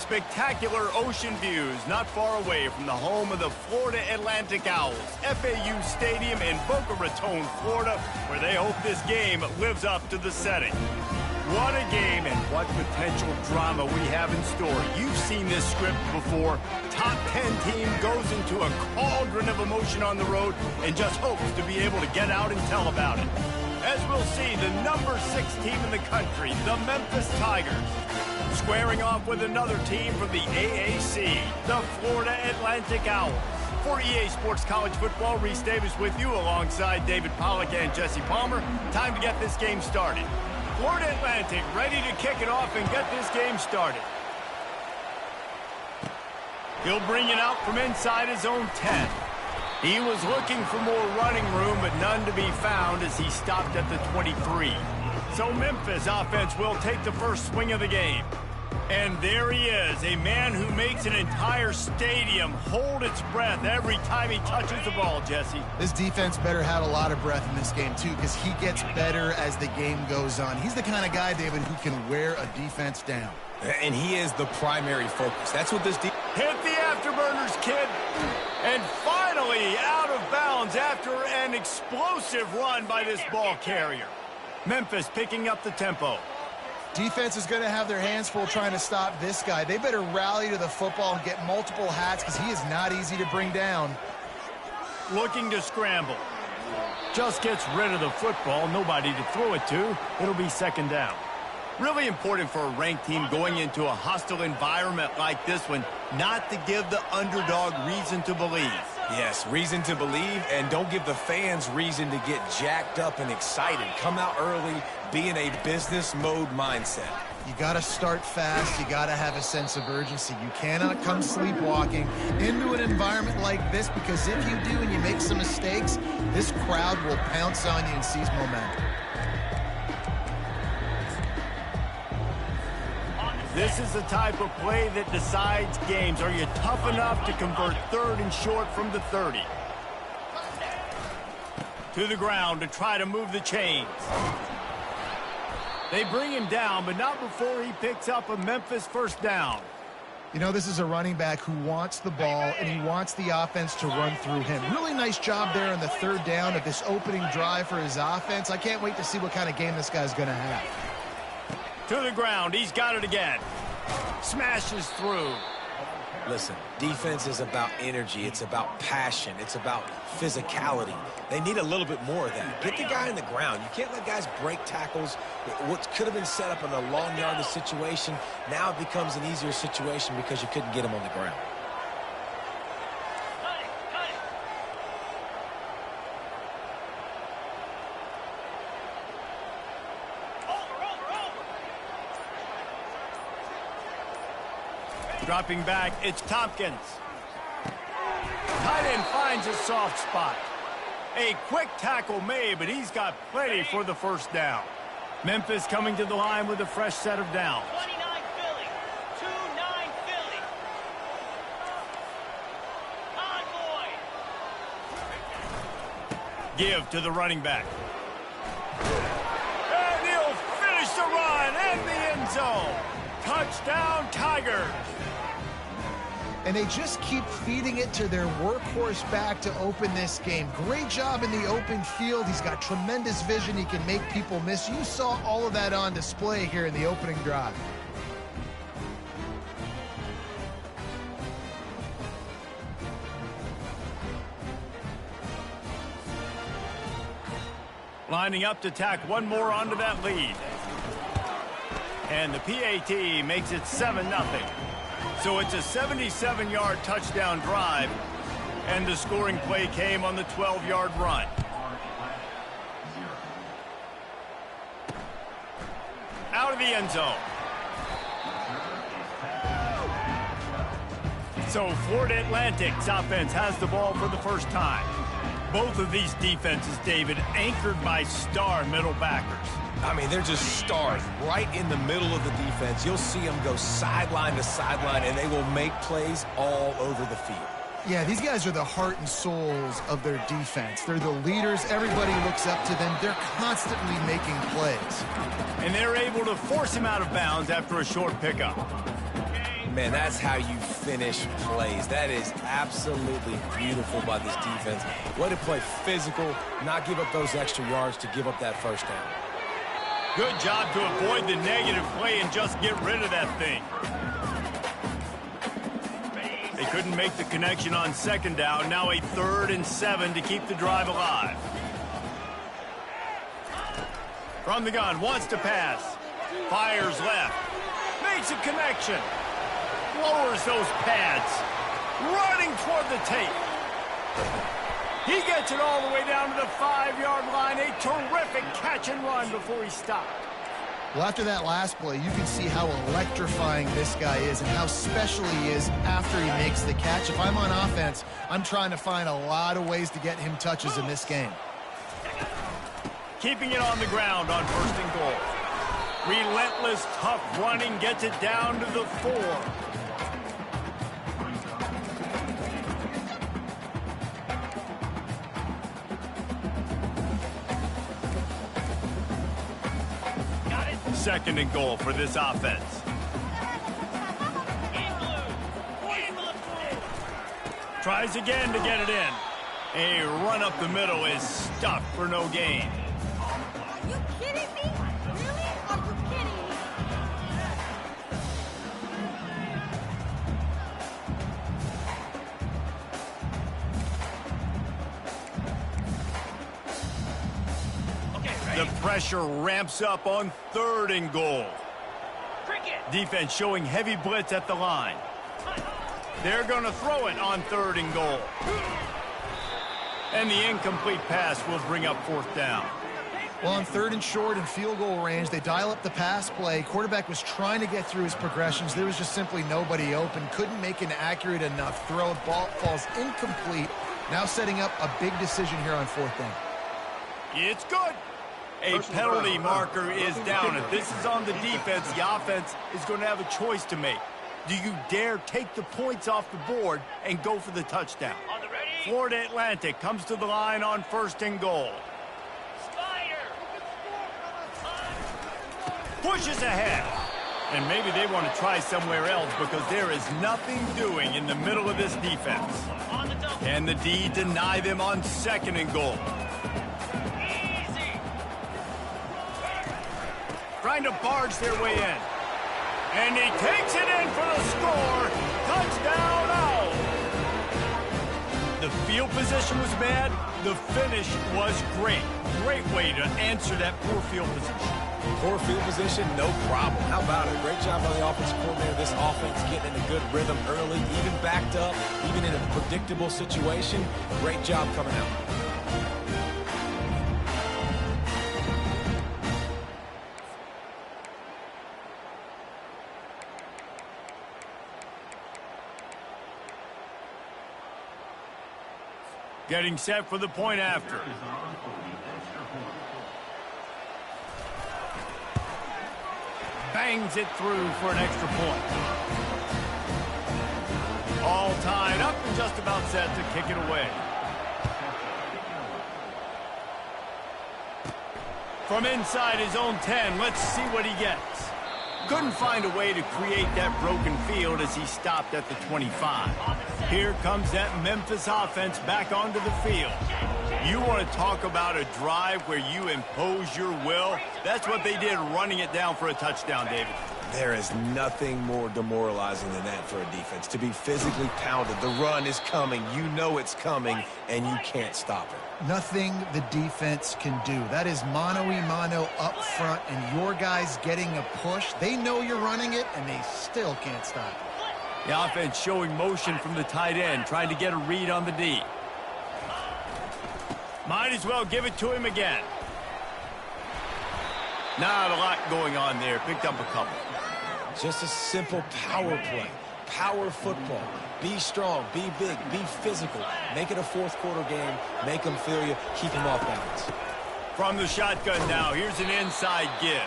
spectacular ocean views not far away from the home of the Florida Atlantic Owls, FAU Stadium in Boca Raton, Florida, where they hope this game lives up to the setting. What a game and what potential drama we have in store. You've seen this script before. Top 10 team goes into a cauldron of emotion on the road and just hopes to be able to get out and tell about it. As we'll see, the number 6 team in the country, the Memphis Tigers, squaring off with another team from the AAC, the Florida Atlantic Owls. For EA Sports College Football, Reese Davis with you alongside David Pollack and Jesse Palmer. Time to get this game started. Florida Atlantic ready to kick it off and get this game started. He'll bring it out from inside his own 10. He was looking for more running room, but none to be found as he stopped at the 23. So Memphis offense will take the first swing of the game. And there he is, a man who makes an entire stadium hold its breath every time he touches the ball, Jesse. This defense better have a lot of breath in this game, too, because he gets better as the game goes on. He's the kind of guy, David, who can wear a defense down. And he is the primary focus. That's what this defense... Hit the afterburners, kid. And finally out of bounds after an explosive run by this ball carrier. Memphis picking up the tempo. Defense is going to have their hands full trying to stop this guy. They better rally to the football and get multiple hats because he is not easy to bring down. Looking to scramble. Just gets rid of the football. Nobody to throw it to. It'll be second down. Really important for a ranked team going into a hostile environment like this one, not to give the underdog reason to believe. Yes, reason to believe, and don't give the fans reason to get jacked up and excited. Come out early, be in a business mode mindset. You got to start fast. You got to have a sense of urgency. You cannot come sleepwalking into an environment like this, because if you do and you make some mistakes, this crowd will pounce on you and seize momentum. This is the type of play that decides games. Are you tough enough to convert third and short from the 30? To the ground to try to move the chains. They bring him down, but not before he picks up a Memphis first down. You know, this is a running back who wants the ball, and he wants the offense to run through him. Really nice job there on the third down of this opening drive for his offense. I can't wait to see what kind of game this guy's going to have. To the ground, he's got it again. Smashes through. Listen, defense is about energy. It's about passion. It's about physicality. They need a little bit more of that. Get the guy on the ground. You can't let guys break tackles. What could have been set up in a long yardage situation, now it becomes an easier situation because you couldn't get him on the ground. Dropping back, it's Tompkins. Tight end finds a soft spot. A quick tackle made, but he's got plenty for the first down. Memphis coming to the line with a fresh set of downs. 29 Philly. 2-9 Philly. Convoy. Give to the running back. And he'll finish the run in the end zone. Touchdown, Tigers. And they just keep feeding it to their workhorse back to open this game. Great job in the open field. He's got tremendous vision. He can make people miss. You saw all of that on display here in the opening drive. Lining up to tack one more onto that lead. And the PAT makes it 7-0. So it's a 77-yard touchdown drive, and the scoring play came on the 12-yard run. Out of the end zone. So Florida Atlantic's offense has the ball for the first time. Both of these defenses, David, anchored by star middle backers. I mean, they're just stars right in the middle of the defense. You'll see them go sideline to sideline, and they will make plays all over the field. Yeah, these guys are the heart and souls of their defense. They're the leaders. Everybody looks up to them. They're constantly making plays. And they're able to force him out of bounds after a short pickup. Man, that's how you finish plays. That is absolutely beautiful by this defense. Way to play physical, not give up those extra yards to give up that first down. Good job to avoid the negative play and just get rid of that thing. They couldn't make the connection on second down. Now a 3rd and 7 to keep the drive alive. From the gun, wants to pass. Fires left. Makes a connection. Lowers those pads. Running toward the tape. He gets it all the way down to the 5-yard line. A terrific catch and run before he stopped. Well, after that last play, you can see how electrifying this guy is and how special he is after he makes the catch. If I'm on offense, I'm trying to find a lot of ways to get him touches in this game. Keeping it on the ground on 1st and goal. Relentless, tough running gets it down to the 4. Got it. 2nd and goal for this offense. In blue. Tries again to get it in. A run up the middle is stuck for no gain. Are you kidding me? Really? Are you kidding me? Okay, ready. The pressure ramps up on 3rd and goal. Cricket. Defense showing heavy blitz at the line. They're going to throw it on 3rd and goal. And the incomplete pass will bring up 4th down. Well, on 3rd and short and field goal range, they dial up the pass play. Quarterback was trying to get through his progressions. There was just simply nobody open. Couldn't make an accurate enough throw. Ball falls incomplete. Now setting up a big decision here on 4th down. It's good. A penalty marker is down. If this is on the defense, the offense is going to have a choice to make. Do you dare take the points off the board and go for the touchdown? On the ready. Florida Atlantic comes to the line on 1st and goal. Spider. Pushes ahead. And maybe they want to try somewhere else because there is nothing doing in the middle of this defense. On the double. Can the D deny them on 2nd and goal? Easy. Trying to barge their way in. And he takes it in for the score. Touchdown, Owls. The field position was bad. The finish was great. Great way to answer that poor field position. Poor field position, no problem. How about it? Great job by the offensive coordinator. This offense getting in a good rhythm early, even backed up, even in a predictable situation. Great job coming out. Getting set for the point after. Bangs it through for an extra point. All tied up and just about set to kick it away. From inside his own 10, let's see what he gets. Couldn't find a way to create that broken field as he stopped at the 25. Here comes that Memphis offense back onto the field. You want to talk about a drive where you impose your will? That's what they did, running it down for a touchdown, David. There is nothing more demoralizing than that for a defense. To be physically pounded, the run is coming, you know it's coming, and you can't stop it. Nothing the defense can do. That is mano-a-mano up front, and your guys getting a push. They know you're running it, and they still can't stop it. The offense showing motion from the tight end, trying to get a read on the D. Might as well give it to him again. Not a lot going on there. Picked up a couple. Just a simple power play. Power football. Be strong, be big, be physical. Make it a fourth quarter game. Make them feel you. Keep them off balance. From the shotgun now, here's an inside give.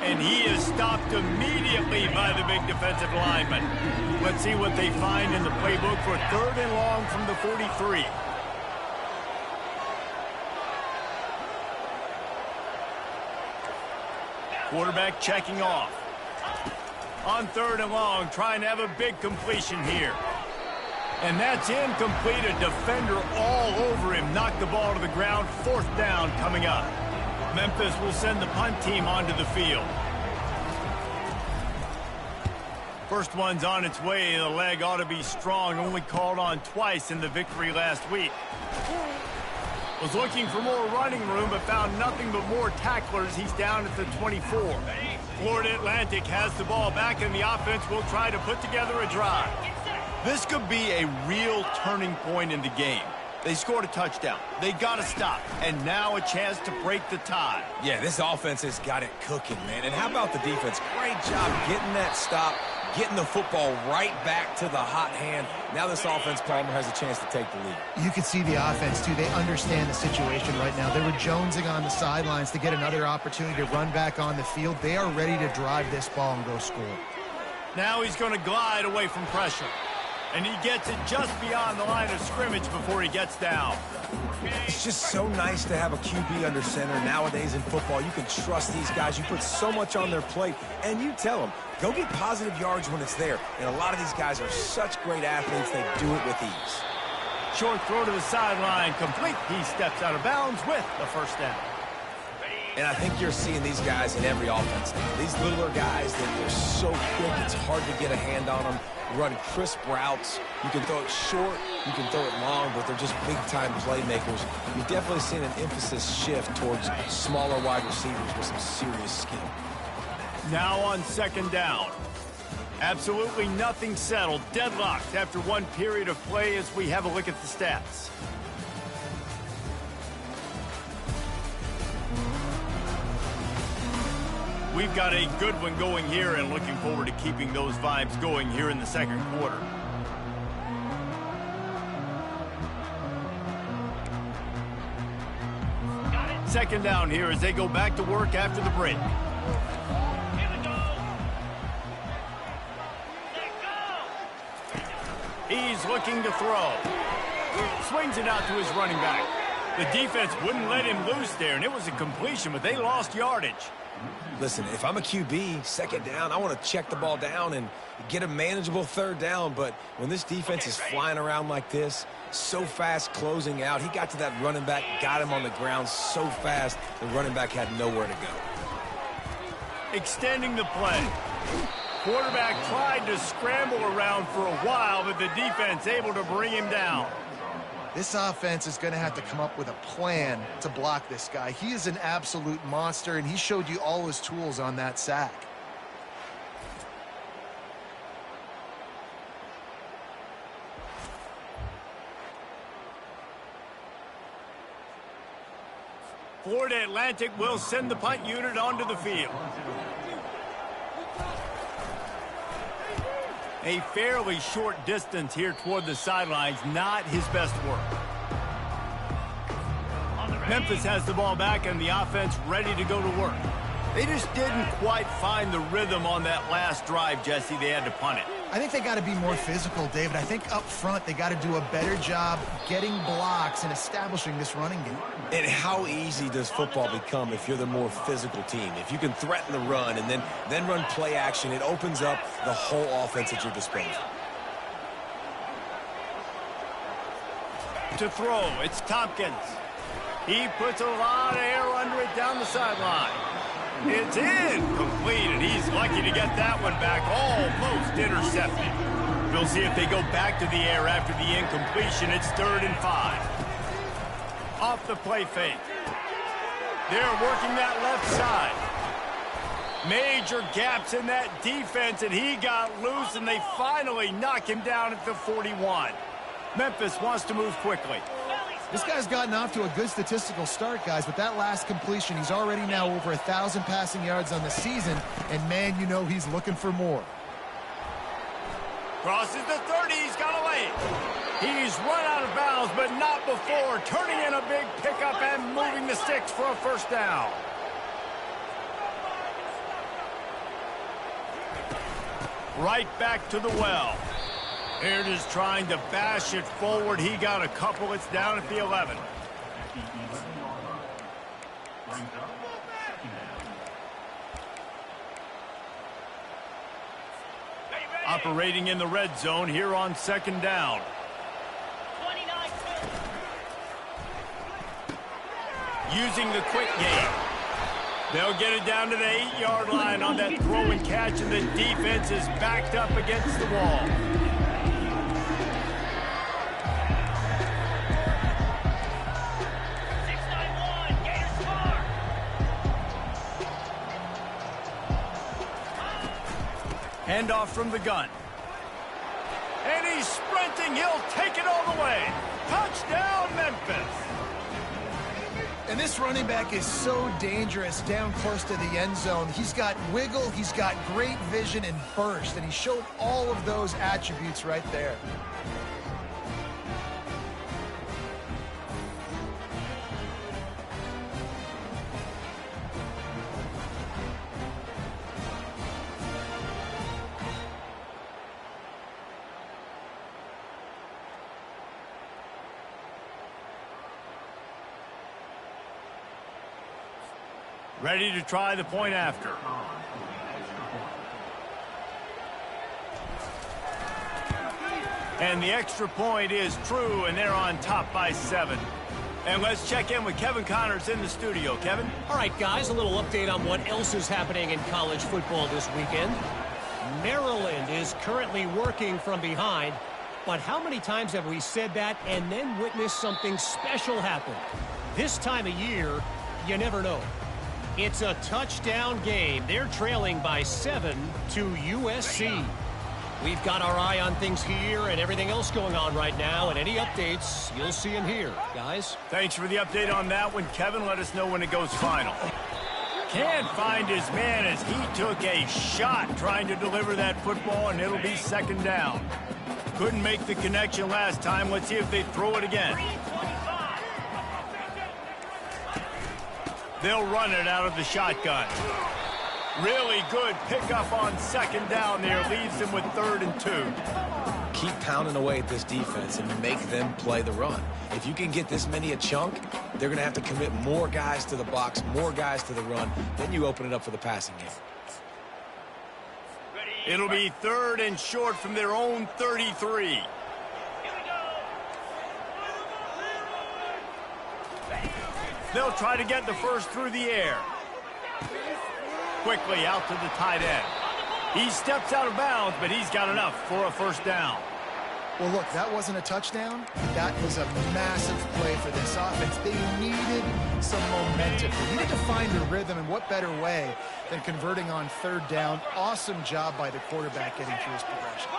And he is stopped immediately by the big defensive lineman. Let's see what they find in the playbook for 3rd and long from the 43. Quarterback checking off. On 3rd and long, trying to have a big completion here. And that's incomplete. A defender all over him. Knocked the ball to the ground. 4th down coming up. Memphis will send the punt team onto the field. First one's on its way. The leg ought to be strong. Only called on twice in the victory last week. Was looking for more running room, but found nothing but more tacklers. He's down at the 24. Florida Atlantic has the ball back, and the offense will try to put together a drive. This could be a real turning point in the game. They scored a touchdown. They got to stop. And now a chance to break the tie. Yeah, this offense has got it cooking, man. And how about the defense? Great job getting that stop, getting the football right back to the hot hand. Now this offense, Palmer, has a chance to take the lead. You can see the offense, too. They understand the situation right now. They were jonesing on the sidelines to get another opportunity to run back on the field. They are ready to drive this ball and go score. Now he's going to glide away from pressure. And he gets it just beyond the line of scrimmage before he gets down. It's just so nice to have a QB under center. Nowadays in football, you can trust these guys. You put so much on their plate, and you tell them, go get positive yards when it's there. And a lot of these guys are such great athletes, they do it with ease. Short throw to the sideline, complete. He steps out of bounds with the 1st down. And I think you're seeing these guys in every offense now. These littler guys, they're so quick, it's hard to get a hand on them. Run crisp routes. You can throw it short, you can throw it long, but they're just big-time playmakers. You've definitely seen an emphasis shift towards smaller wide receivers with some serious skill. Now on 2nd down. Absolutely nothing settled. Deadlocked after one period of play as we have a look at the stats. We've got a good one going here and looking forward to keeping those vibes going here in the 2nd quarter. Second down here as they go back to work after the break. Here we go. Let go. He's looking to throw. Swings it out to his running back. The defense wouldn't let him loose there, and it was a completion, but they lost yardage. Listen, if I'm a QB, 2nd down, I want to check the ball down and get a manageable 3rd down. But when this defense is flying around like this, so fast closing out, he got to that running back, got him on the ground so fast, the running back had nowhere to go. Extending the play. Quarterback tried to scramble around for a while, but the defense able to bring him down. This offense is going to have to come up with a plan to block this guy. He is an absolute monster, and he showed you all his tools on that sack. Florida Atlantic will send the punt unit onto the field. A fairly short distance here toward the sidelines, not his best work. Memphis has the ball back and the offense ready to go to work. They just didn't quite find the rhythm on that last drive, Jesse. They had to punt it. I think they got to be more physical, David. I think up front they got to do a better job getting blocks and establishing this running game. And how easy does football become if you're the more physical team? If you can threaten the run and then run play action, it opens up the whole offense at your disposal. To throw, it's Tompkins. He puts a lot of air under it down the sideline. It's incomplete, and he's lucky to get that one back, almost intercepted. We'll see if they go back to the air after the incompletion. It's 3rd and 5. Off the play fake. They're working that left side. Major gaps in that defense, and he got loose, and they finally knock him down at the 41. Memphis wants to move quickly. This guy's gotten off to a good statistical start, guys. With that last completion, he's already now over 1,000 passing yards on the season, and man, you know he's looking for more. Crosses the 30, he's got away. He's run out of bounds, but not before turning in a big pickup and moving the sticks for a 1st down. Right back to the well. Baird is trying to bash it forward. He got a couple. It's down at the 11. Operating in the red zone here on second down. 29-2. Using the quick game. They'll get it down to the 8-yard line on that throw and catch, and the defense is backed up against the wall. 6-9-1. Gators score. Handoff from the gun. And he's sprinting. He'll take it all the way. Touchdown, Memphis. And this running back is so dangerous down close to the end zone. He's got wiggle, he's got great vision and burst, and he showed all of those attributes right there. Ready to try the point after. And the extra point is true, and they're on top by 7. And let's check in with Kevin Connors in the studio. Kevin? All right, guys, a little update on what else is happening in college football this weekend. Maryland is currently working from behind, but how many times have we said that and then witnessed something special happen? This time of year, you never know. It's a touchdown game. They're trailing by 7 to USC. We've got our eye on things here and everything else going on right now, and any updates, you'll see them here, guys. Thanks for the update on that one, Kevin. Let us know when it goes final. Can't find his man as he took a shot trying to deliver that football, and it'll be second down. Couldn't make the connection last time. Let's see if they throw it again. They'll run it out of the shotgun. Really good pickup on second down there. Leaves them with 3rd and 2. Keep pounding away at this defense and make them play the run. If you can get this many a chunk, they're going to have to commit more guys to the box, more guys to the run. Then you open it up for the passing game. It'll be 3rd and short from their own 33. They'll try to get the first through the air. Quickly out to the tight end. He steps out of bounds, but he's got enough for a first down. Well, look, that wasn't a touchdown. That was a massive play for this offense. They needed some momentum. They needed to find a rhythm, and what better way than converting on 3rd down. Awesome job by the quarterback getting through his progression.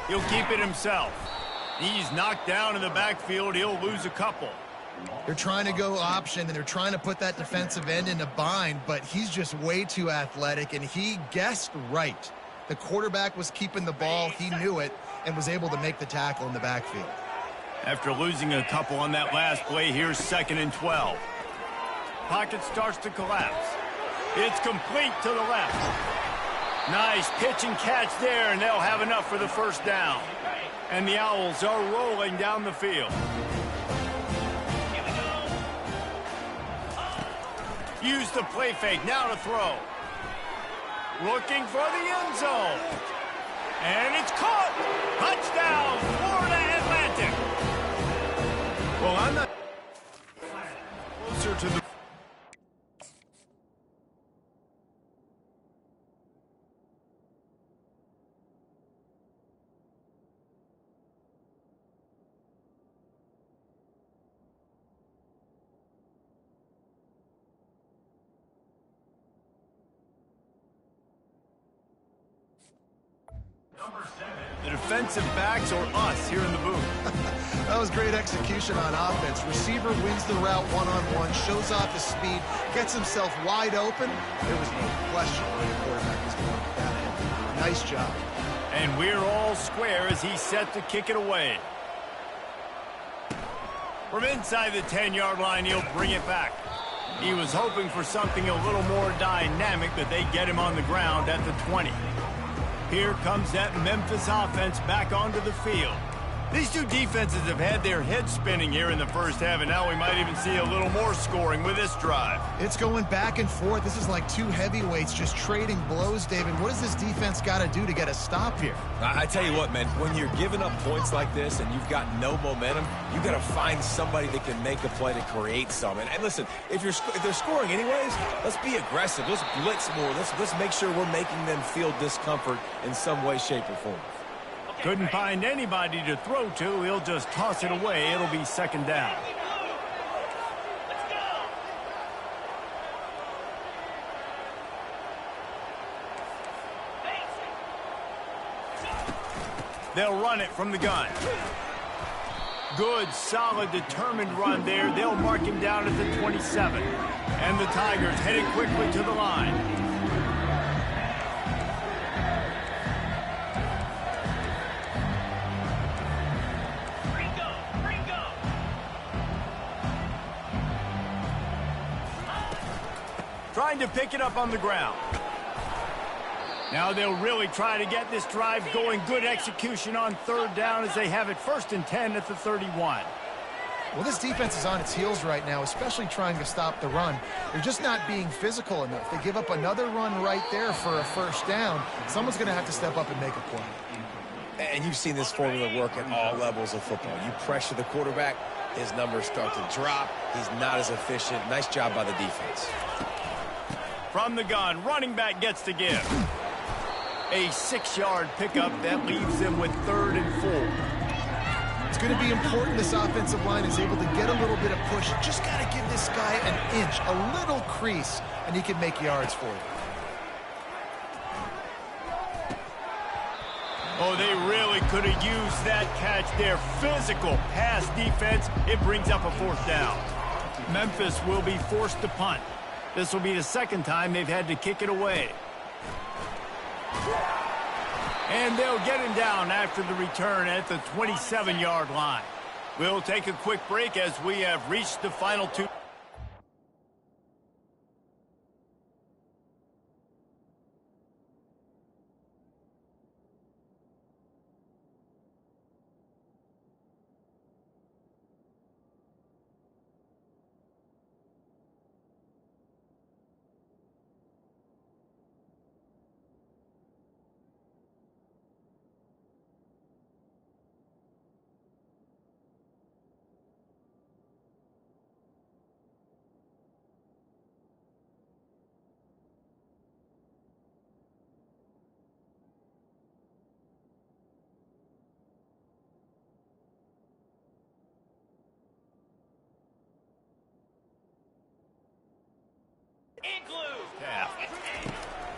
He'll keep it himself. He's knocked down in the backfield. He'll lose a couple. They're trying to go option, and they're trying to put that defensive end in a bind, but he's just way too athletic, and he guessed right. The quarterback was keeping the ball. He knew it and was able to make the tackle in the backfield. After losing a couple on that last play, here's 2nd and 12. Pocket starts to collapse. It's complete to the left. Nice pitch and catch there, and they'll have enough for the first down. And the Owls are rolling down the field. Use the play fake, now to throw. Looking for the end zone. And it's caught. Touchdown, Florida Atlantic. Well, I'm not closer to the... The defensive backs or us here in the booth. That was great execution on offense. Receiver wins the route one-on-one, shows off his speed, gets himself wide open. There was no question where the quarterback was going with that end. Nice job. And we're all square as he's set to kick it away. From inside the 10-yard line, he'll bring it back. He was hoping for something a little more dynamic, but they get him on the ground at the 20. Here comes that Memphis offense back onto the field. These two defenses have had their heads spinning here in the first half, and now we might even see a little more scoring with this drive. It's going back and forth. This is like two heavyweights just trading blows, David. What does this defense got to do to get a stop here? I tell you what, man, when you're giving up points like this and you've got no momentum, you got to find somebody that can make a play to create some. And listen, if they're scoring anyways, let's be aggressive. Let's blitz more. Let's make sure we're making them feel discomfort in some way, shape, or form. Couldn't find anybody to throw to. He'll just toss it away. It'll be second down. They'll run it from the gun. Good, solid, determined run there. They'll mark him down at the 27. And the Tigers headed quickly to the line. Trying to pick it up on the ground. Now they'll really try to get this drive going. Good execution on third down as they have it 1st and 10 at the 31. Well, this defense is on its heels right now, especially trying to stop the run. They're just not being physical enough. They give up another run right there for a first down. Someone's going to have to step up and make a play. And you've seen this formula work at all levels of football. You pressure the quarterback, his numbers start to drop. He's not as efficient. Nice job by the defense. From the gun, running back gets to give. A 6-yard pickup that leaves them with 3rd and 4. It's going to be important this offensive line is able to get a little bit of push. Just got to give this guy an inch, a little crease, and he can make yards for you. Oh, they really could have used that catch there. Physical pass defense. It brings up a 4th down. Memphis will be forced to punt. This will be the second time they've had to kick it away. And they'll get him down after the return at the 27-yard line. We'll take a quick break as we have reached the final 2.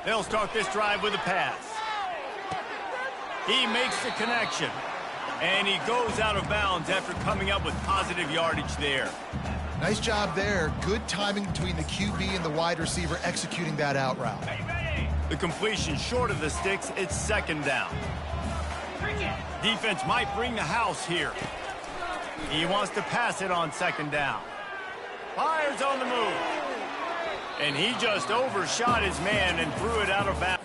They'll start this drive with a pass. He makes the connection. And he goes out of bounds after coming up with positive yardage there. Nice job there. Good timing between the QB and the wide receiver executing that out route. The completion short of the sticks. It's 2nd down. Defense might bring the house here. He wants to pass it on 2nd down. Fires on the move. And he just overshot his man and threw it out of bounds.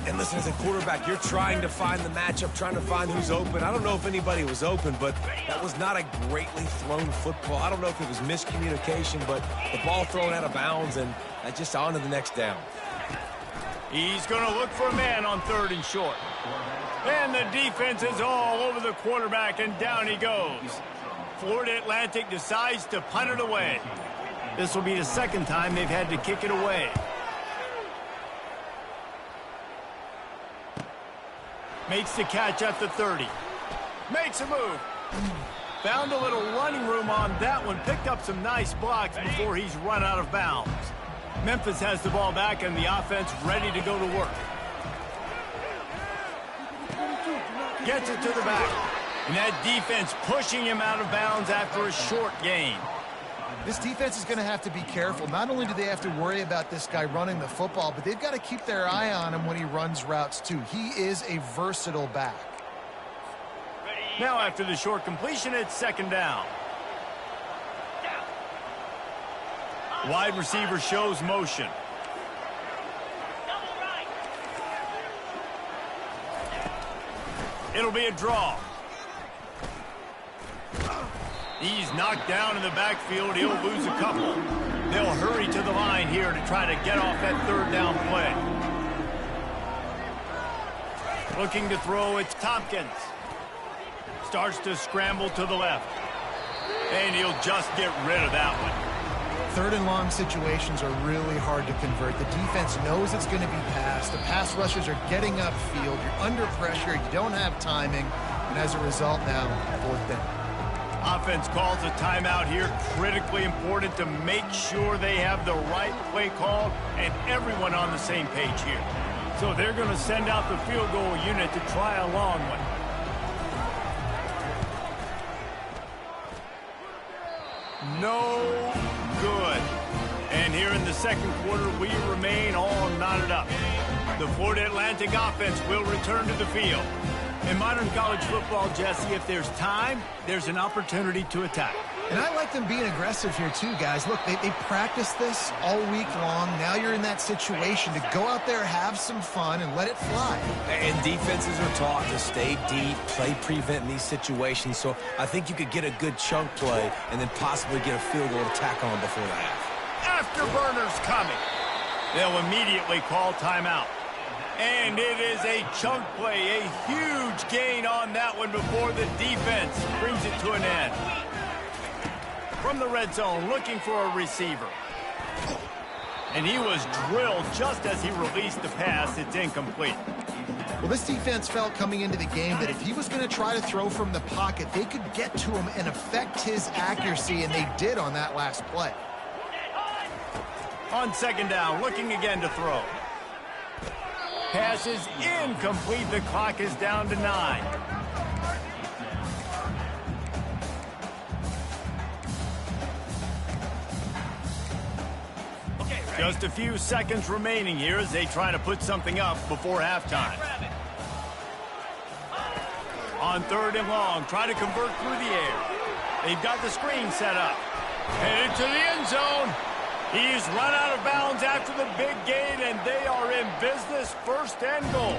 And listen, as a quarterback, you're trying to find the matchup, trying to find who's open. I don't know if anybody was open, but that was not a greatly thrown football. I don't know if it was miscommunication, but the ball thrown out of bounds and just on to the next down. He's going to look for a man on 3rd and short. And the defense is all over the quarterback, and down he goes. Florida Atlantic decides to punt it away. This will be the second time they've had to kick it away. Makes the catch at the 30. Makes a move. Found a little running room on that one. Picked up some nice blocks before he's run out of bounds. Memphis has the ball back and the offense ready to go to work. Gets it to the back. And that defense pushing him out of bounds after a short gain. This defense is going to have to be careful. Not only do they have to worry about this guy running the football, but they've got to keep their eye on him when he runs routes too. He is a versatile back. Now after the short completion, it's 2nd down. Wide receiver shows motion. It'll be a draw. He's knocked down in the backfield. He'll lose a couple. They'll hurry to the line here to try to get off that third down play. Looking to throw, it's Tompkins. Starts to scramble to the left. And he'll just get rid of that one. Third and long situations are really hard to convert. The defense knows it's going to be passed. The pass rushers are getting upfield. You're under pressure. You don't have timing. And as a result now, fourth down. Offense calls a timeout here. Critically important to make sure they have the right play call and everyone on the same page here. So they're going to send out the field goal unit to try a long one. No good. And here in the second quarter, we remain all knotted up. The Florida Atlantic offense will return to the field. In modern college football, Jesse, if there's time, there's an opportunity to attack. And I like them being aggressive here too, guys. Look, they practiced this all week long. Now you're in that situation to go out there, have some fun, and let it fly. And defenses are taught to stay deep, play prevent in these situations. So I think you could get a good chunk play and then possibly get a field goal to tack on before the half. Afterburners coming. They'll immediately call timeout. And it is a chunk play, a huge gain on that one before the defense brings it to an end. From the red zone, looking for a receiver. And he was drilled just as he released the pass. It's incomplete. Well, this defense felt coming into the game that if he was going to try to throw from the pocket, they could get to him and affect his accuracy, and they did on that last play. On second down, looking again to throw. Pass is incomplete. The clock is down to 9. Just a few seconds remaining here as they try to put something up before halftime. On third and long, try to convert through the air. They've got the screen set up. Headed to the end zone. He's run out of bounds after the big gain, and they are in business, first and goal.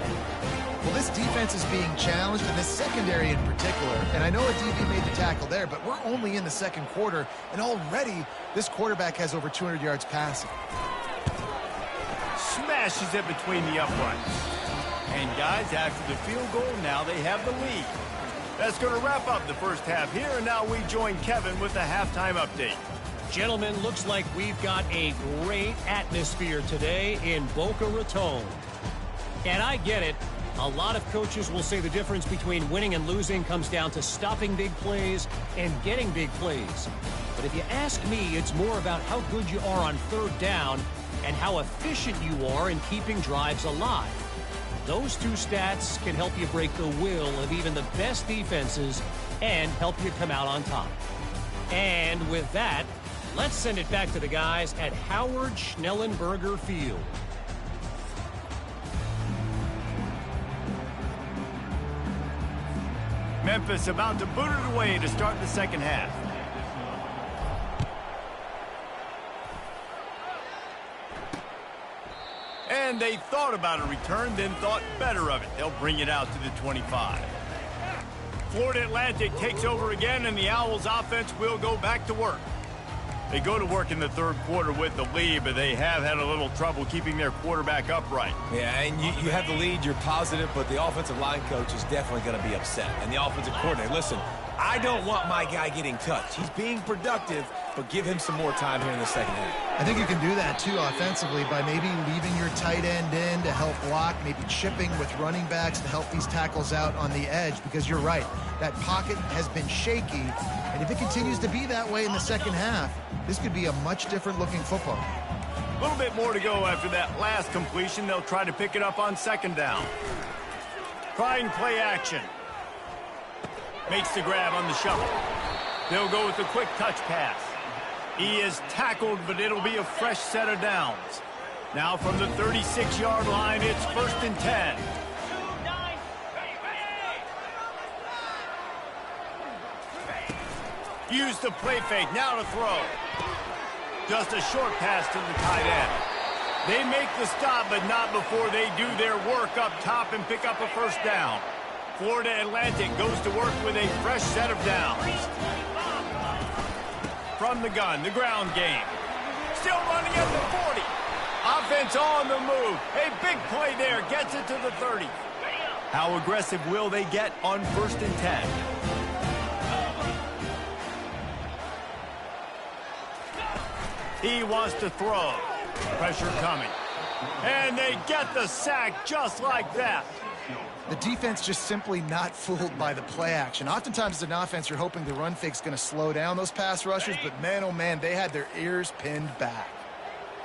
Well, this defense is being challenged, and this secondary in particular. And I know a DB made the tackle there, but we're only in the second quarter, and already this quarterback has over 200 yards passing. Smashes it between the uprights. And guys, after the field goal, now they have the lead. That's going to wrap up the first half here, and now we join Kevin with the halftime update. Gentlemen, looks like we've got a great atmosphere today in Boca Raton. And I get it. A lot of coaches will say the difference between winning and losing comes down to stopping big plays and getting big plays. But if you ask me, it's more about how good you are on third down and how efficient you are in keeping drives alive. Those two stats can help you break the will of even the best defenses and help you come out on top. And with that, let's send it back to the guys at Howard Schnellenberger Field. Memphis about to boot it away to start the second half. And they thought about a return, then thought better of it. They'll bring it out to the 25. Florida Atlantic takes over again, and the Owls offense will go back to work. They go to work in the third quarter with the lead, but they have had a little trouble keeping their quarterback upright. Yeah, and you have the lead, you're positive, but the offensive line coach is definitely going to be upset. And the offensive coordinator, listen, I don't want my guy getting touched. He's being productive, but give him some more time here in the second half. I think you can do that, too, offensively, by maybe leaving your tight end in to help block, maybe chipping with running backs to help these tackles out on the edge, because you're right. That pocket has been shaky, and if it continues to be that way in the second half, this could be a much different-looking football. A little bit more to go after that last completion. They'll try to pick it up on second down. Trying play action. Makes the grab on the shovel. They'll go with the quick touch pass. He is tackled, but it'll be a fresh set of downs. Now from the 36-yard line, it's first and 10. Use the play fake, now to throw. Just a short pass to the tight end. They make the stop, but not before they do their work up top and pick up a first down. Florida Atlantic goes to work with a fresh set of downs. From the gun, the ground game. Still running at the 40. Offense on the move. A big play there. Gets it to the 30. How aggressive will they get on 1st and 10? He wants to throw. Pressure coming. And they get the sack just like that. The defense just simply not fooled by the play action. Oftentimes as an offense, you're hoping the run fake's going to slow down those pass rushers, but man, oh man, they had their ears pinned back.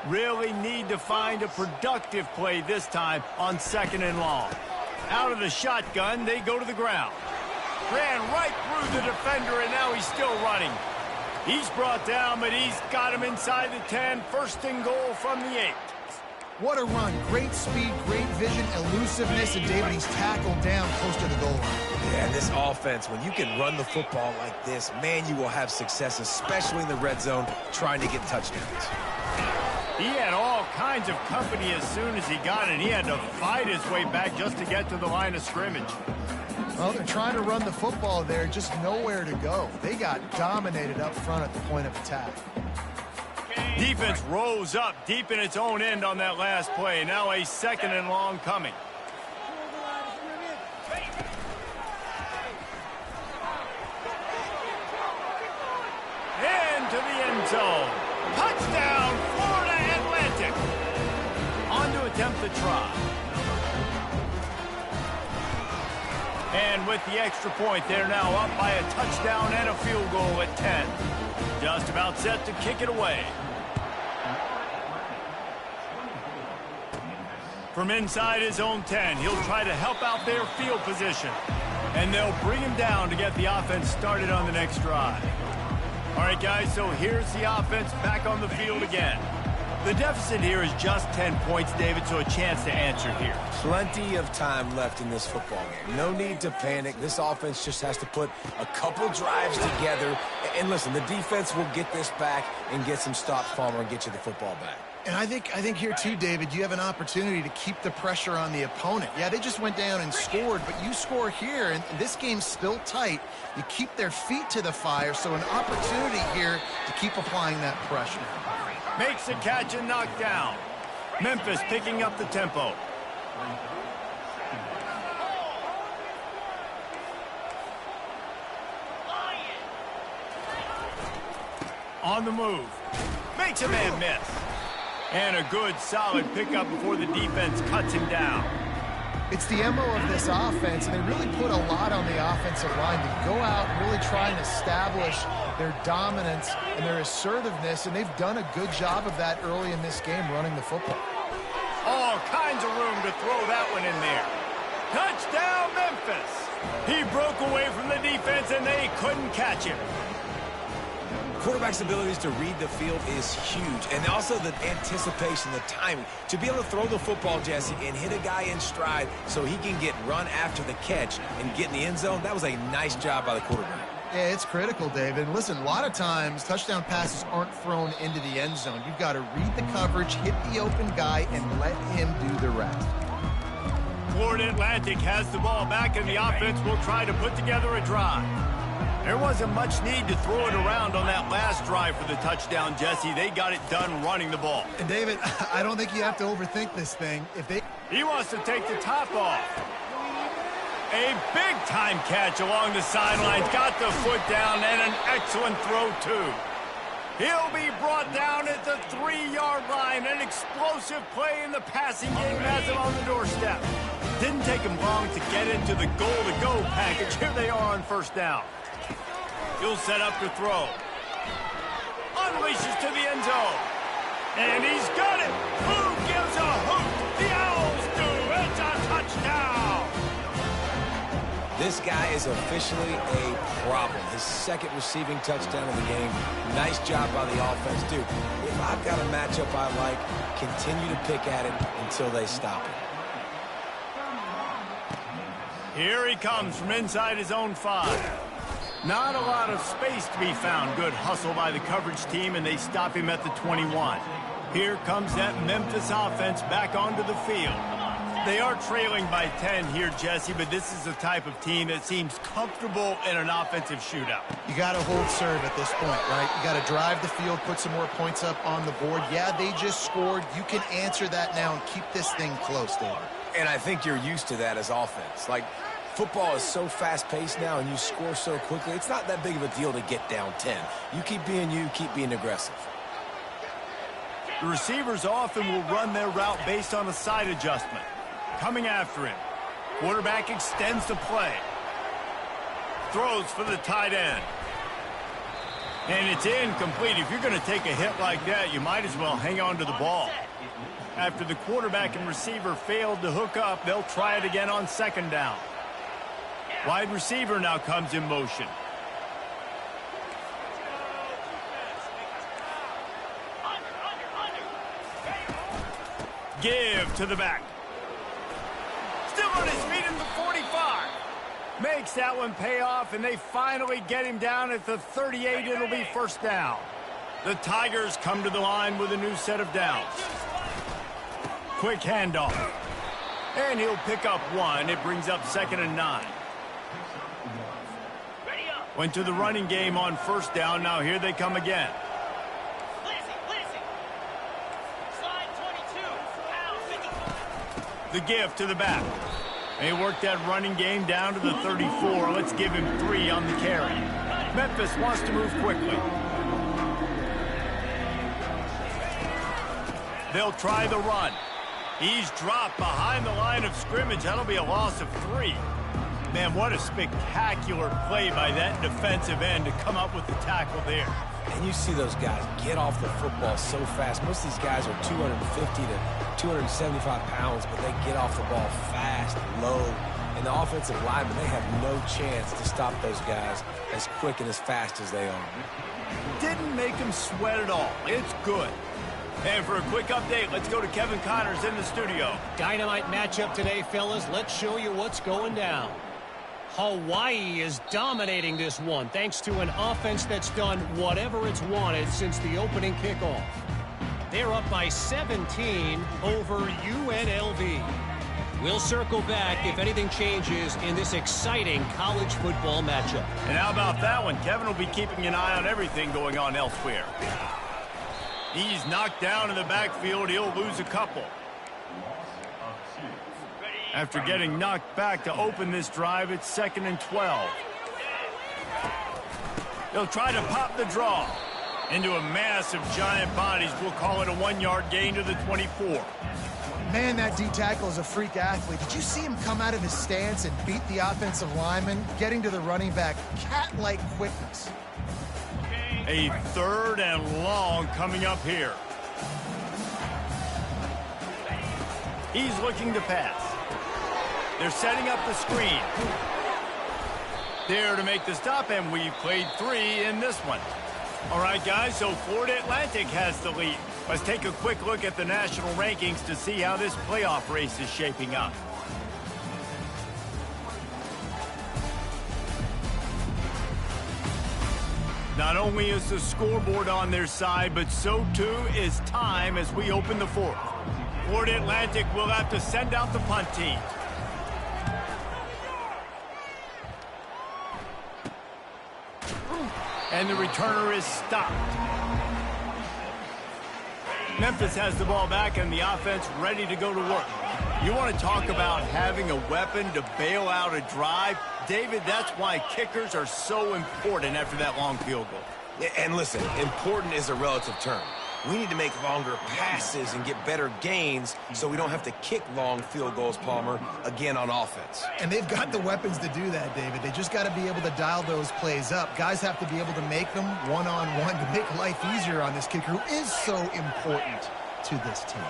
Really need to find a productive play this time on 2nd and long. Out of the shotgun, they go to the ground. Ran right through the defender, and now he's still running. He's brought down, but he's got him inside the 10. 1st and goal from the 8. What a run. Great speed, great vision, elusiveness, and David, he's tackled down close to the goal line. Yeah, this offense, when you can run the football like this, man, you will have success, especially in the red zone, trying to get touchdowns. He had all kinds of company as soon as he got it. He had to fight his way back just to get to the line of scrimmage. Well, they're trying to run the football there, just nowhere to go. They got dominated up front at the point of attack. Defense rose up deep in its own end on that last play. Now a 2nd and long coming. Into the end zone. Touchdown, Florida Atlantic. On to attempt the try. And with the extra point, they're now up by a touchdown and a field goal at 10. Just about set to kick it away. From inside his own 10, he'll try to help out their field position. And they'll bring him down to get the offense started on the next drive. All right, guys, so here's the offense back on the field again. The deficit here is just 10 points, David, so a chance to answer here. Plenty of time left in this football game. No need to panic. This offense just has to put a couple drives together. And listen, the defense will get this back and get some stops, Palmer, and get you the football back. And I think here too, David, you have an opportunity to keep the pressure on the opponent. Yeah, they just went down and scored, but you score here, and this game's still tight. You keep their feet to the fire, so an opportunity here to keep applying that pressure. Makes the catch and knocked down. Memphis picking up the tempo. On the move. Makes a man miss. And a good, solid pickup before the defense cuts him down. It's the MO of this offense, and they really put a lot on the offensive line to go out and really try and establish their dominance and their assertiveness, and they've done a good job of that early in this game running the football. All kinds of room to throw that one in there. Touchdown, Memphis! He broke away from the defense, and they couldn't catch him. Quarterback's abilities to read the field is huge, and also the anticipation, the timing. To be able to throw the football, Jesse, and hit a guy in stride so he can get run after the catch and get in the end zone, that was a nice job by the quarterback. Yeah, it's critical, David. And listen, a lot of times touchdown passes aren't thrown into the end zone. You've got to read the coverage, hit the open guy, and let him do the rest. Florida Atlantic has the ball back, and the offense will try to put together a drive. There wasn't much need to throw it around on that last drive for the touchdown, Jesse. They got it done running the ball. And David, I don't think you have to overthink this thing. He wants to take the top off. A big-time catch along the sidelines. Got the foot down, and an excellent throw, too. He'll be brought down at the 3-yard line. An explosive play in the passing game has him on the doorstep. Didn't take him long to get into the goal-to-go package. Here they are on first down. He'll set up to throw. Unleashes to the end zone. And he's got it. Who gives a hoot? The Owls do. It's a touchdown. This guy is officially a problem. His second receiving touchdown of the game. Nice job by the offense, dude. If I've got a matchup I like, continue to pick at it until they stop it. Here he comes from inside his own 5. Not a lot of space to be found. Good hustle by the coverage team, and they stop him at the 21. Here comes that Memphis offense back onto the field. They are trailing by 10 here, Jesse, but this is the type of team that seems comfortable in an offensive shootout. You got to hold serve at this point, right? You got to drive the field, put some more points up on the board. Yeah, they just scored. You can answer that now and keep this thing close, David. And I think you're used to that as offense. Like, football is so fast-paced now and you score so quickly, it's not that big of a deal to get down 10. You keep being aggressive. The receivers often will run their route based on a side adjustment. Coming after him. Quarterback extends the play. Throws for the tight end. And it's incomplete. If you're going to take a hit like that, you might as well hang on to the ball. After the quarterback and receiver failed to hook up, they'll try it again on second down. Wide receiver now comes in motion. Give to the back. Still on his feet in the 45. Makes that one pay off, and they finally get him down at the 38. It'll be first down. The Tigers come to the line with a new set of downs. Quick handoff. And he'll pick up one. It brings up 2nd and 9. Went to the running game on first down. Now here they come again. The give to the back. They work that running game down to the 34. Let's give him 3 on the carry. Memphis wants to move quickly. They'll try the run. He's dropped behind the line of scrimmage. That'll be a loss of 3. Man, what a spectacular play by that defensive end to come up with the tackle there. And you see those guys get off the football so fast. Most of these guys are 250 to 275 pounds, but they get off the ball fast, low. And the offensive linemen, they have no chance to stop those guys as quick and as fast as they are. Didn't make them sweat at all. It's good. And for a quick update, let's go to Kevin Connors in the studio. Dynamite matchup today, fellas. Let's show you what's going down. Hawaii is dominating this one thanks to an offense that's done whatever it's wanted since the opening kickoff. They're up by 17 over UNLV. We'll circle back if anything changes in this exciting college football matchup. And how about that one? Kevin will be keeping an eye on everything going on elsewhere. He's knocked down in the backfield. He'll lose a couple. After getting knocked back to open this drive, it's 2nd and 12. They'll try to pop the draw into a mass of giant bodies. We'll call it a 1-yard gain to the 24. Man, that D-tackle is a freak athlete. Did you see him come out of his stance and beat the offensive lineman, getting to the running back? Cat-like quickness. A 3rd and long coming up here. He's looking to pass. They're setting up the screen. There to make the stop, and we've played 3 in this one. All right, guys, so Florida Atlantic has the lead. Let's take a quick look at the national rankings to see how this playoff race is shaping up. Not only is the scoreboard on their side, but so too is time as we open the 4th. Florida Atlantic will have to send out the punt team. And the returner is stopped. Memphis has the ball back and the offense ready to go to work. You want to talk about having a weapon to bail out a drive? David, that's why kickers are so important after that long field goal. And listen, important is a relative term. We need to make longer passes and get better gains so we don't have to kick long field goals, Palmer, again on offense. And they've got the weapons to do that, David. They just got to be able to dial those plays up. Guys have to be able to make them one-on-one to make life easier on this kicker who is so important to this team.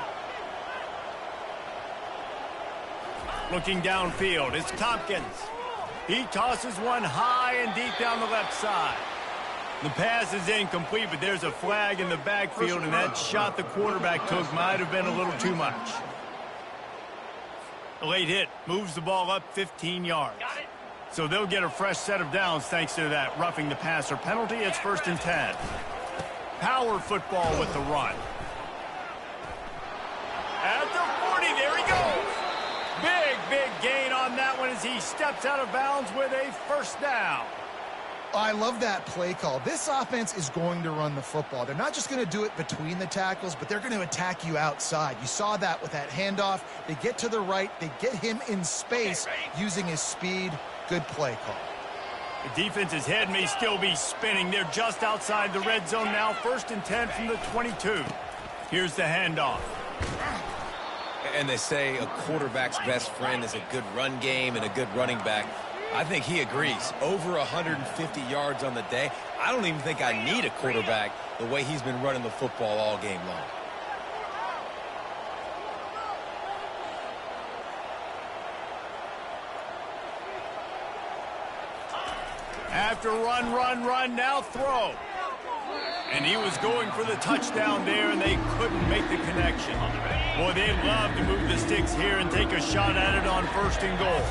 Looking downfield, it's Tompkins. He tosses one high and deep down the left side. The pass is incomplete, but there's a flag in the backfield, and that shot the quarterback took might have been a little too much. A late hit moves the ball up 15 yards. So they'll get a fresh set of downs thanks to that roughing the passer penalty. It's 1st and 10. Power football with the run. At the 40, there he goes. Big gain on that one as he steps out of bounds with a 1st down. I love that play call. This offense is going to run the football. They're not just going to do it between the tackles, but they're going to attack you outside. You saw that with that handoff. They get to the right. They get him in space using his speed. Good play call. The defense's head may still be spinning. They're just outside the red zone now. 1st and 10 from the 22. Here's the handoff. And they say a quarterback's best friend is a good run game and a good running back. I think he agrees. Over 150 yards on the day. I don't even think I need a quarterback the way he's been running the football all game long. After run, now throw. And he was going for the touchdown there, and they couldn't make the connection. Boy, they'd love to move the sticks here and take a shot at it on 1st and goal.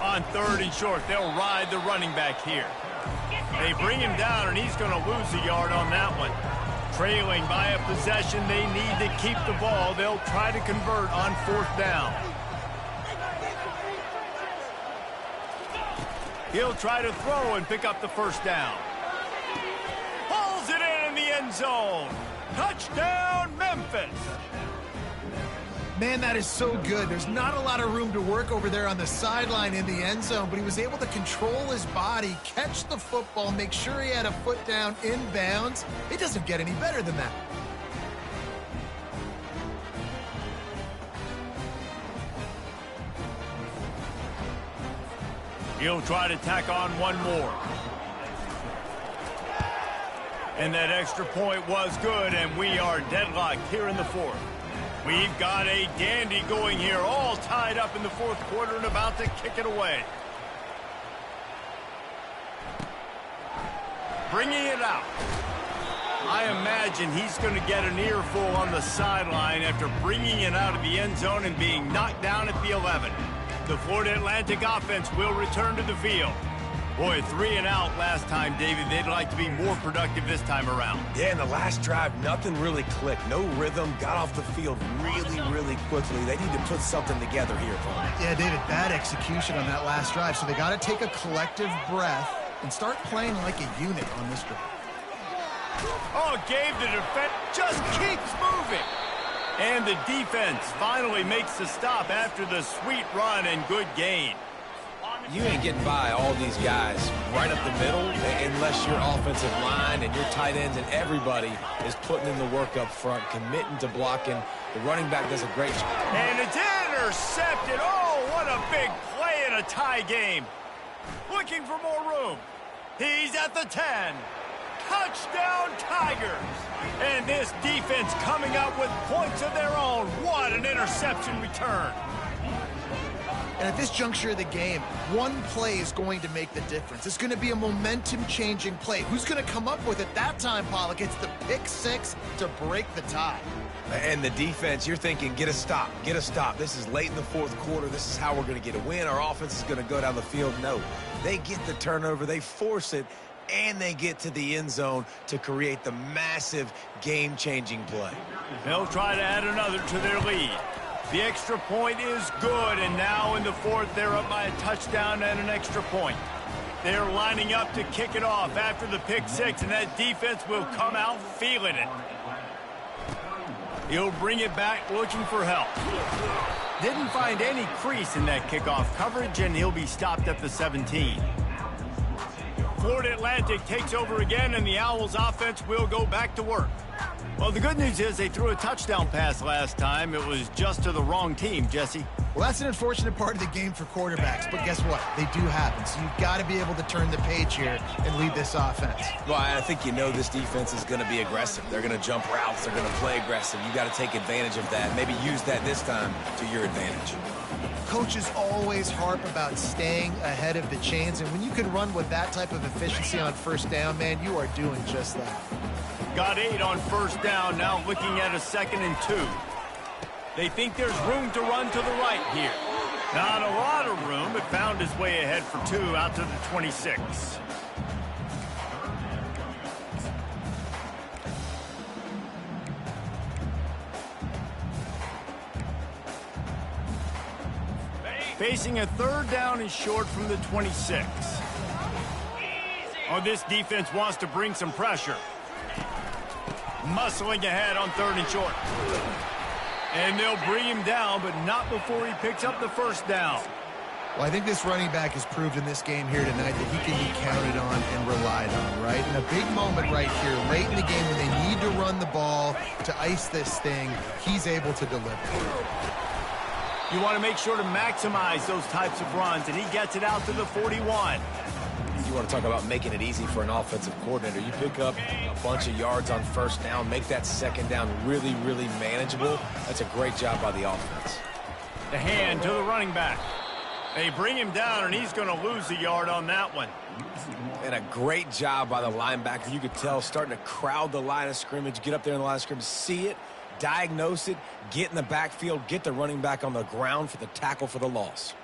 On 3rd and short, they'll ride the running back here. They bring him down, and he's going to lose a yard on that one. Trailing by a possession, they need to keep the ball. They'll try to convert on 4th down. He'll try to throw and pick up the 1st down. Pulls it in the end zone. Touchdown, Memphis. Man, that is so good. There's not a lot of room to work over there on the sideline in the end zone, but he was able to control his body, catch the football, make sure he had a foot down in bounds. It doesn't get any better than that. He'll try to tack on one more. And that extra point was good, and we are deadlocked here in the 4th. We've got a dandy going here, all tied up in the 4th quarter and about to kick it away. Bringing it out. I imagine he's going to get an earful on the sideline after bringing it out of the end zone and being knocked down at the 11. The Florida Atlantic offense will return to the field. Boy, 3 and out last time, David. They'd like to be more productive this time around. Yeah, in the last drive, nothing really clicked. No rhythm, got off the field really quickly. They need to put something together here, Paul. Yeah, David, bad execution on that last drive, so they got to take a collective breath and start playing like a unit on this drive. Oh, gave the defense, just keeps moving. And the defense finally makes the stop after the sweet run and good gain. You ain't getting by all these guys right up the middle unless your offensive line and your tight ends and everybody is putting in the work up front, committing to blocking. The running back does a great job. And it's intercepted. Oh, what a big play in a tie game. Looking for more room. He's at the 10. Touchdown, Tigers. And this defense coming up with points of their own. What an interception return. And at this juncture of the game, one play is going to make the difference. It's going to be a momentum-changing play. Who's going to come up with it that time, Pollock? It's the pick 6 to break the tie. And the defense, you're thinking, get a stop, get a stop. This is late in the 4th quarter. This is how we're going to get a win. Our offense is going to go down the field. No, they get the turnover. They force it, and they get to the end zone to create the massive game-changing play. They'll try to add another to their lead. The extra point is good, and now in the 4th, they're up by a touchdown and an extra point. They're lining up to kick it off after the pick 6, and that defense will come out feeling it. He'll bring it back looking for help. Didn't find any crease in that kickoff coverage, and he'll be stopped at the 17. Florida Atlantic takes over again, and the Owls offense will go back to work. Well, the good news is they threw a touchdown pass last time. It was just to the wrong team, Jesse. Well, that's an unfortunate part of the game for quarterbacks, but guess what? They do happen, so you've got to be able to turn the page here and lead this offense. Well, I think you know this defense is going to be aggressive. They're going to jump routes. They're going to play aggressive. You got to take advantage of that. Maybe use that this time to your advantage. Coaches always harp about staying ahead of the chains, and when you can run with that type of efficiency on 1st down, man, you are doing just that. Got 8 on 1st down, now looking at a 2nd and 2. They think there's room to run to the right here. Not a lot of room, but found his way ahead for 2 out to the 26. Facing a 3rd down and short from the 26. Oh, this defense wants to bring some pressure. Muscling ahead on 3rd and short. And they'll bring him down, but not before he picks up the 1st down. Well, I think this running back has proved in this game here tonight that he can be counted on and relied on, right? In a big moment right here, late in the game when they need to run the ball to ice this thing, he's able to deliver. You want to make sure to maximize those types of runs, and he gets it out to the 41. You want to talk about making it easy for an offensive coordinator. You pick up a bunch of yards on 1st down, make that 2nd down really, really manageable. That's a great job by the offense. The hand to the running back. They bring him down, and he's going to lose a yard on that one. And a great job by the linebacker. You could tell starting to crowd the line of scrimmage, get up there in the line of scrimmage, see it, diagnose it, get in the backfield, get the running back on the ground for the tackle for the loss.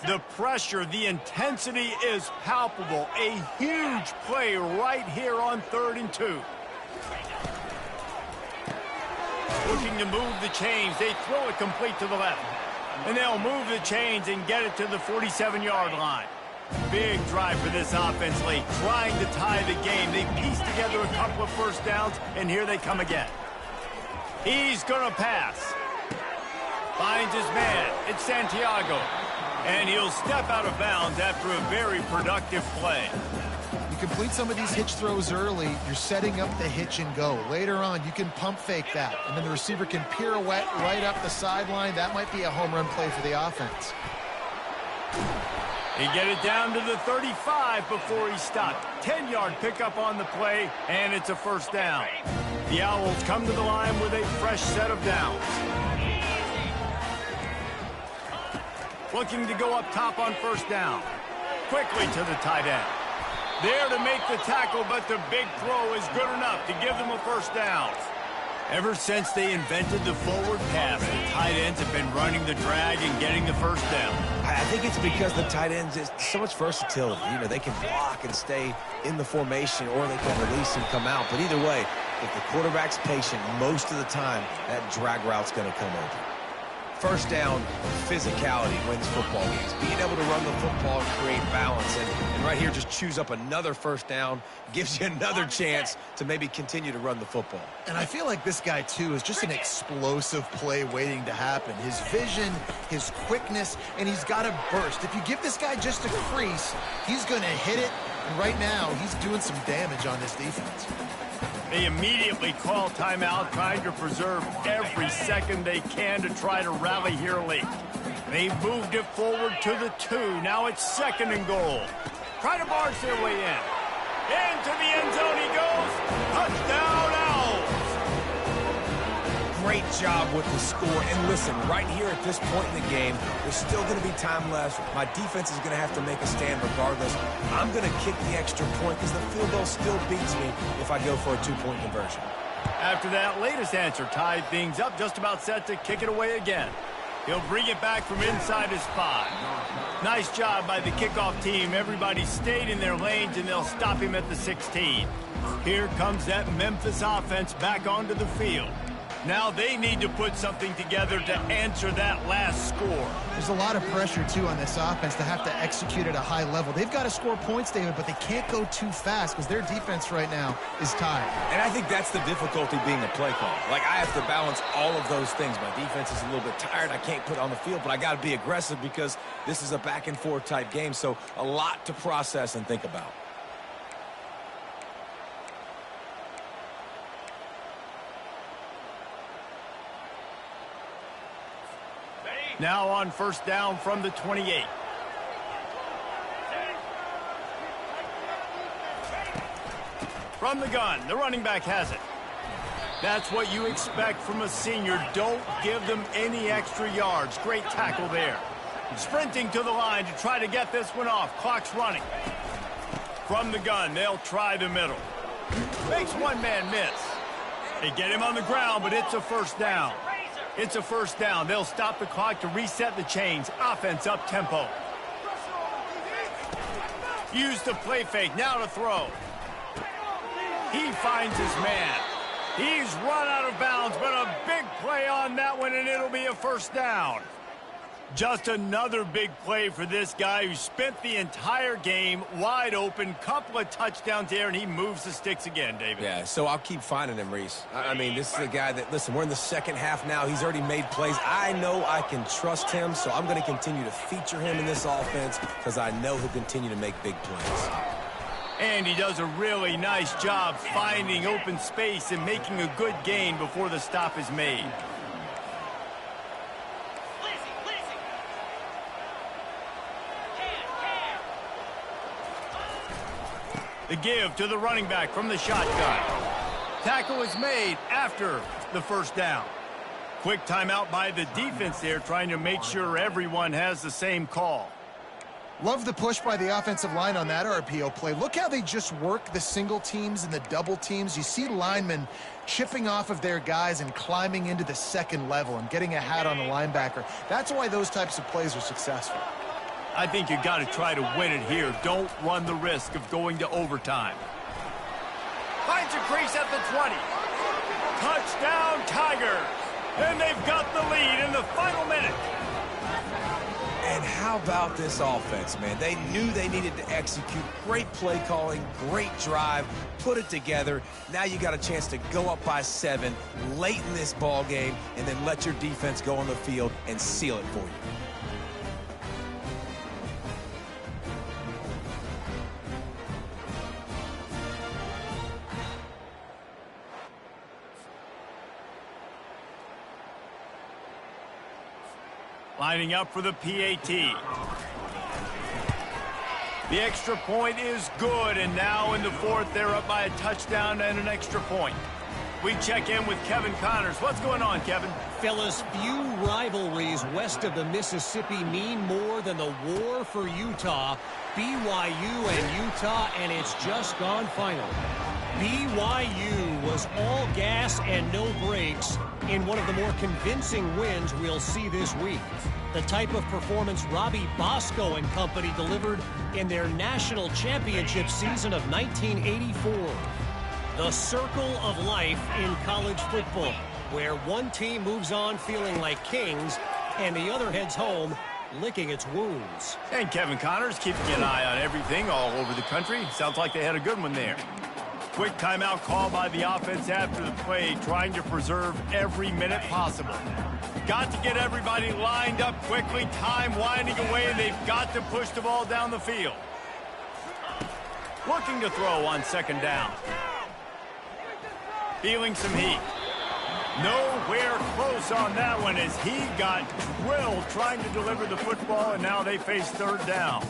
The pressure, the intensity is palpable. A huge play right here on 3rd and 2. Looking to move the chains. They throw it complete to the left. And they'll move the chains and get it to the 47-yard line. Big drive for this offense late, trying to tie the game. They pieced together a couple of 1st downs, and here they come again. He's going to pass. Finds his man. It's Santiago. And he'll step out of bounds after a very productive play. You complete some of these hitch throws early, you're setting up the hitch and go. Later on, you can pump fake that, and then the receiver can pirouette right up the sideline. That might be a home run play for the offense. He get it down to the 35 before he stopped. 10-yard pickup on the play, and it's a 1st down. The Owls come to the line with a fresh set of downs. Looking to go up top on 1st down. Quickly to the tight end. There to make the tackle, but the big throw is good enough to give them a 1st down. Ever since they invented the forward pass, the tight ends have been running the drag and getting the 1st down. I think it's because the tight ends is so much versatility. You know, they can block and stay in the formation, or they can release and come out. But either way, if the quarterback's patient, most of the time, that drag route's going to come over. 1st down, physicality wins football games. Being able to run the football and create balance. And right here, just choose up another 1st down, gives you another chance to maybe continue to run the football. And I feel like this guy, too, is just an explosive play waiting to happen. His vision, his quickness, and he's got a burst. If you give this guy just a crease, he's going to hit it. And right now, he's doing some damage on this defense. They immediately call timeout, trying to preserve every second they can to try to rally here late. They've moved it forward to the 2. Now it's 2nd and goal. Try to barge their way in. Into the end zone he goes. Touchdown, Owls. Great job with the score. And listen, right here at this point in the game, there's still going to be time left. My defense is going to have to make a stand regardless. I'm going to kick the extra point because the field goal still beats me if I go for a 2-point conversion. After that latest answer tied things up, just about set to kick it away again. He'll bring it back from inside his 5. Nice job by the kickoff team. Everybody stayed in their lanes, and they'll stop him at the 16. Here comes that Memphis offense back onto the field. Now they need to put something together to answer that last score. There's a lot of pressure, too, on this offense to have to execute at a high level. They've got to score points, David, but they can't go too fast because their defense right now is tired. And I think that's the difficulty being a play caller. Like, I have to balance all of those things. My defense is a little bit tired. I can't put it on the field, but I got to be aggressive because this is a back-and-forth type game, so a lot to process and think about. Now on 1st down from the 28. From the gun, the running back has it. That's what you expect from a senior. Don't give them any extra yards. Great tackle there. Sprinting to the line to try to get this one off. Clock's running. From the gun, they'll try the middle. Makes one man miss. They get him on the ground, but it's a 1st down. It's a first down. They'll stop the clock to reset the chains. Offense up tempo. Use the play fake. Now to throw. He finds his man. He's run out of bounds, but a big play on that one, and it'll be a first down. Just another big play for this guy who spent the entire game wide open. Couple of touchdowns there, and he moves the sticks again, David. Yeah, so I'll keep finding him, Reese. I mean, this is a guy that, listen, we're in the second half now. He's already made plays. I know I can trust him, so I'm going to continue to feature him in this offense because I know he'll continue to make big plays. And he does a really nice job finding open space and making a good gain before the stop is made. The give to the running back from the shotgun. Tackle is made after the first down. Quick timeout by the defense there, trying to make sure everyone has the same call. Love the push by the offensive line on that RPO play. Look how they just work the single teams and the double teams. You see linemen chipping off of their guys and climbing into the second level and getting a hat on the linebacker. That's why those types of plays are successful. I think you got to try to win it here. Don't run the risk of going to overtime. Finds a crease at the 20. Touchdown, Tigers. And they've got the lead in the final minute. And how about this offense, man? They knew they needed to execute. Great play calling, great drive, put it together. Now you got a chance to go up by 7 late in this ball game and then let your defense go on the field and seal it for you. Lining up for the PAT. The extra point is good, and now in the fourth, they're up by a touchdown and an extra point. We check in with Kevin Connors. What's going on, Kevin? Fellas, few rivalries west of the Mississippi mean more than the war for Utah. BYU and Utah, and it's just gone final. BYU was all gas and no brakes in one of the more convincing wins we'll see this week. The type of performance Robbie Bosco and company delivered in their national championship season of 1984. The circle of life in college football, where one team moves on feeling like kings and the other heads home licking its wounds. And Kevin Connors keeping an eye on everything all over the country. Sounds like they had a good one there. Quick timeout call by the offense after the play, trying to preserve every minute possible. Got to get everybody lined up quickly, time winding away, and they've got to push the ball down the field. Looking to throw on second down. Feeling some heat. Nowhere close on that one as he got drilled trying to deliver the football, and now they face third down.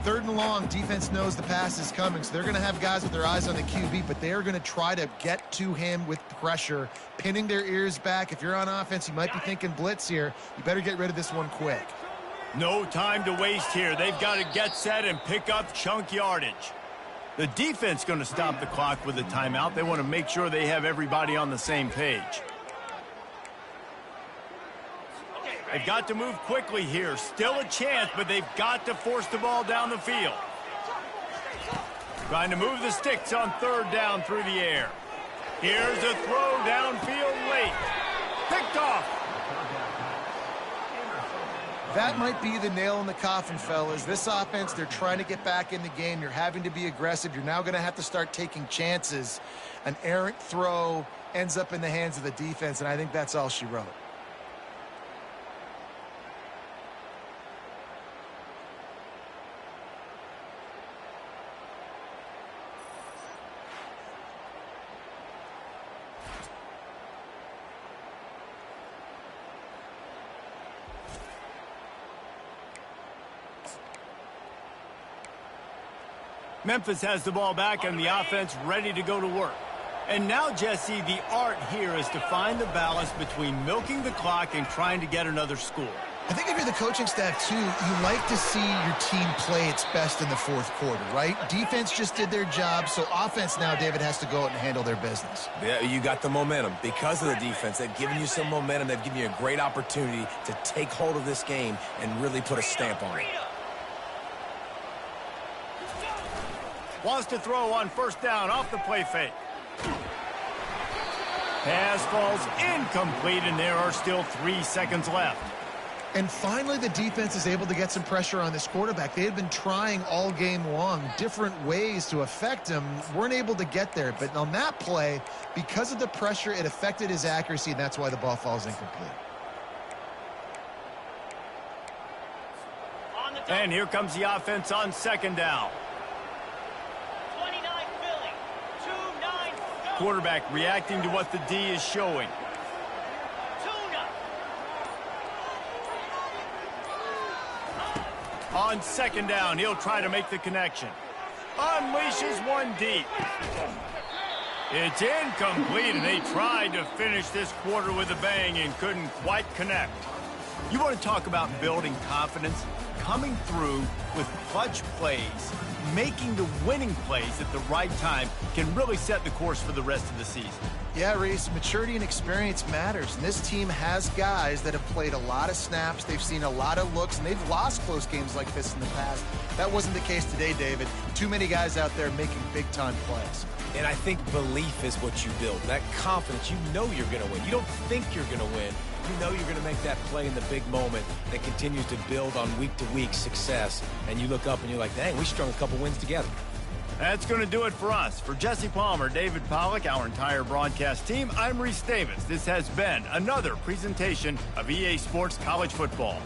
Third and long, defense knows the pass is coming, so they're going to have guys with their eyes on the QB, but they are going to try to get to him with pressure, pinning their ears back. If you're on offense, you might be thinking blitz here. You better get rid of this one quick. No time to waste here. They've got to get set and pick up chunk yardage. The defense going to stop the clock with a timeout. They want to make sure they have everybody on the same page. They've got to move quickly here. Still a chance, but they've got to force the ball down the field. Trying to move the sticks on third down through the air. Here's a throw downfield late. Picked off. That might be the nail in the coffin, fellas. This offense, they're trying to get back in the game. You're having to be aggressive. You're now going to have to start taking chances. An errant throw ends up in the hands of the defense, and I think that's all she wrote. Memphis has the ball back and the offense ready to go to work. And now, Jesse, the art here is to find the balance between milking the clock and trying to get another score. I think if you're the coaching staff, too, you like to see your team play its best in the fourth quarter, right? Defense just did their job, so offense now, David, has to go out and handle their business. Yeah, you got the momentum. Because of the defense, they've given you some momentum. They've given you a great opportunity to take hold of this game and really put a stamp on it. Wants to throw on first down off the play fake. Pass falls incomplete, and there are still 3 seconds left. And finally, the defense is able to get some pressure on this quarterback. They had been trying all game long different ways to affect him, weren't able to get there. But on that play, because of the pressure, it affected his accuracy, and that's why the ball falls incomplete. And here comes the offense on second down. 29 Philly. 2-9 go. Quarterback reacting to what the D is showing. On second down, he'll try to make the connection. Unleashes one deep. It's incomplete, and they tried to finish this quarter with a bang and couldn't quite connect. You want to talk about building confidence? Coming through with clutch plays, making the winning plays at the right time can really set the course for the rest of the season. Yeah, Reese, maturity and experience matters, and this team has guys that have played a lot of snaps, they've seen a lot of looks, and they've lost close games like this in the past. That wasn't the case today, David. Too many guys out there making big-time plays. And I think belief is what you build. That confidence, you know you're going to win. You don't think you're going to win. You know you're going to make that play in the big moment that continues to build on week-to-week success. And you look up and you're like, dang, we strung a couple wins together. That's going to do it for us. For Jesse Palmer, David Pollack, our entire broadcast team, I'm Reese Davis. This has been another presentation of EA Sports College Football.